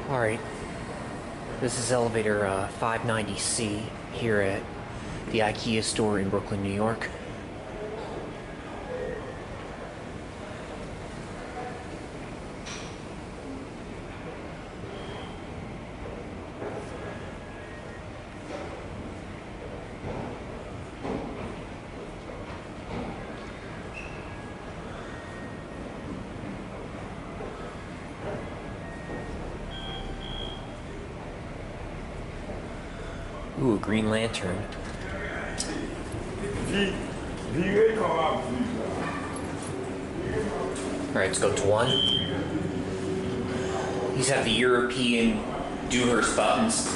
Alright, this is elevator 590C here at the IKEA store in Brooklyn, New York. Ooh, a Green Lantern. Alright, let's go to one. These have the European Dewhurst buttons.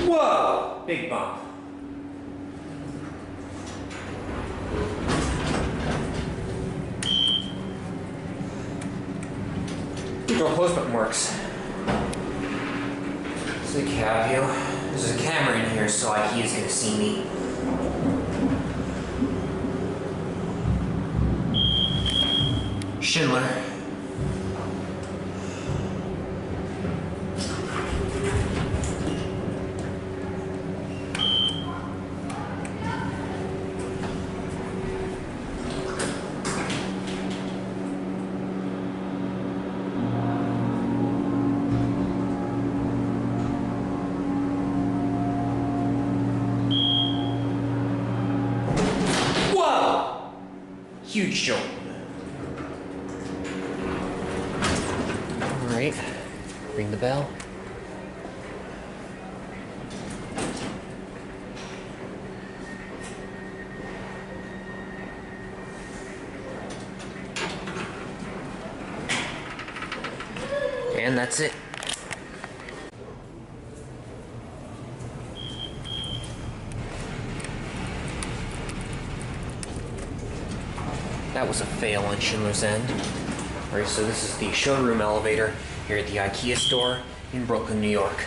Whoa! Big bump. Door close button works. So the cab view. There's a camera in here, so IKEA's gonna see me. Schindler. Huge jump. Alright, ring the bell. And that's it. That was a fail on Schindler's end. Alright, so this is the showroom elevator here at the IKEA store in Brooklyn, New York.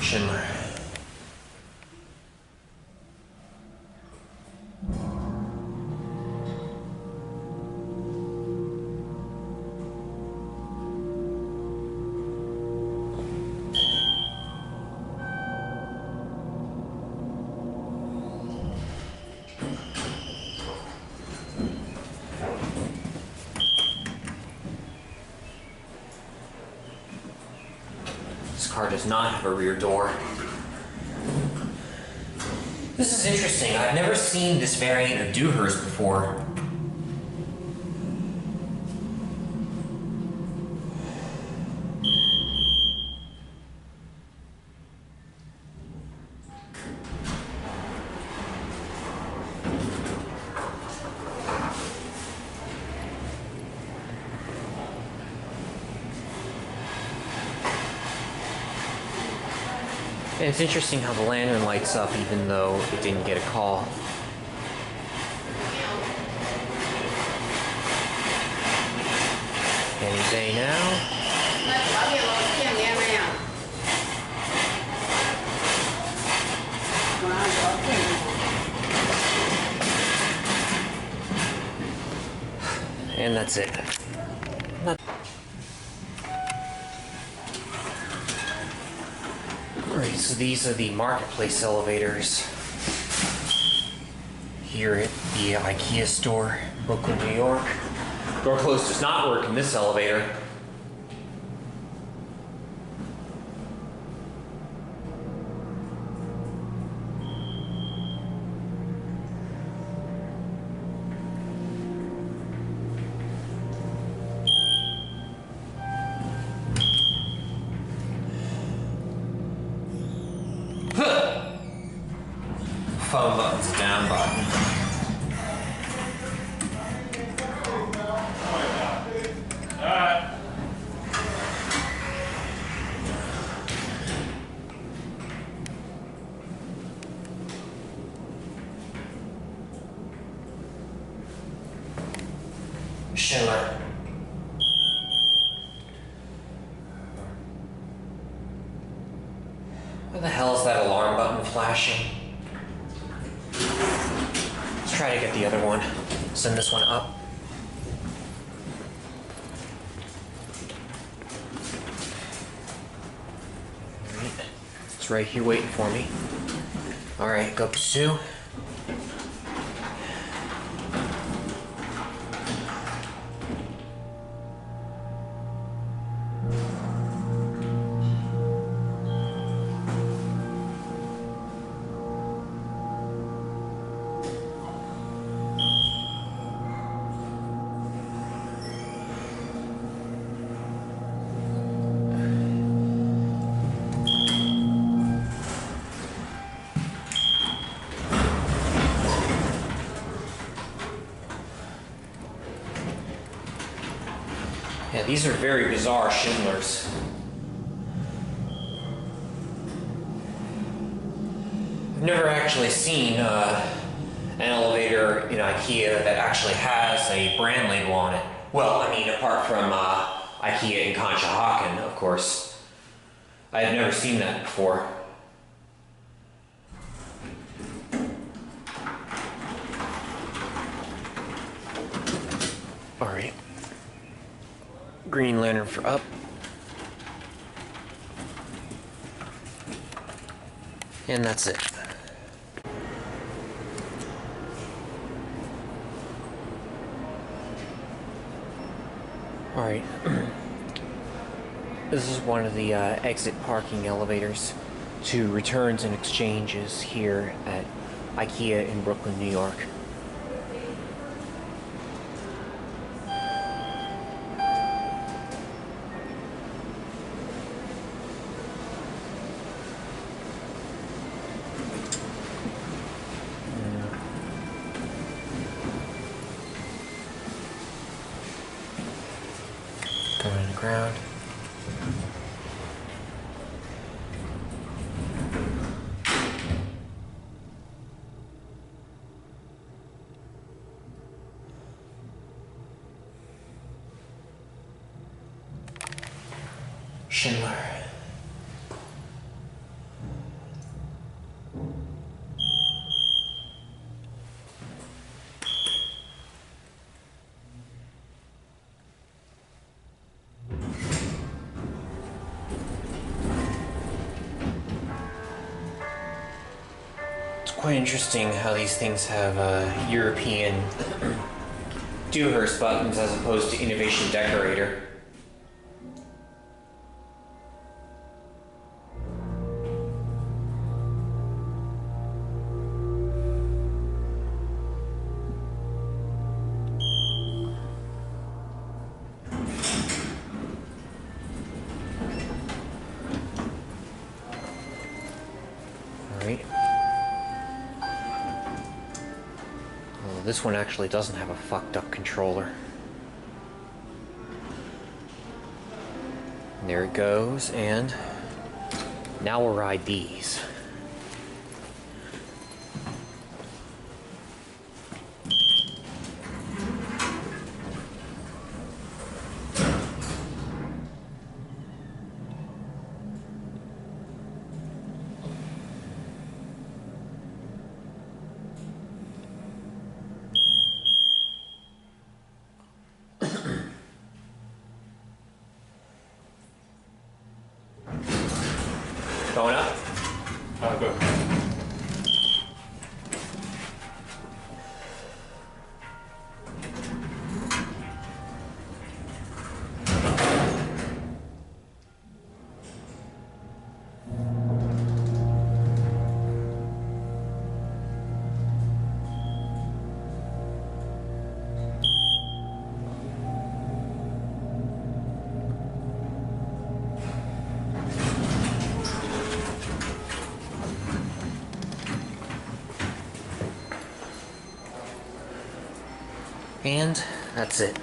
Schindler. This car does not have a rear door. This is interesting. I've never seen this variant of Dewhurst before. And it's interesting how the lantern lights up even though it didn't get a call. Any day now. And that's it. Alright, so these are the marketplace elevators here at the IKEA store, Brooklyn, New York. Door close does not work in this elevator. Phone button's a down button. Schindler. the hell is that alarm button flashing? Let's try to get the other one. Send this one up. Alright. It's right here waiting for me. Alright, go pursue. Yeah, these are very bizarre Schindlers. I've never actually seen an elevator in IKEA that actually has a brand label on it. Well, I mean, apart from IKEA in Conshohocken, of course. I had never seen that before. Alright. Green lantern for up. And that's it. Alright. This is one of the exit parking elevators to returns and exchanges here at IKEA in Brooklyn, New York. Going in the ground. Schindler. It's quite interesting how these things have European Dewhurst buttons as opposed to Innovation Decorator. Alright. Well, this one actually doesn't have a fucked up controller. There it goes, and now we'll ride these. Going up? Good. And that's it.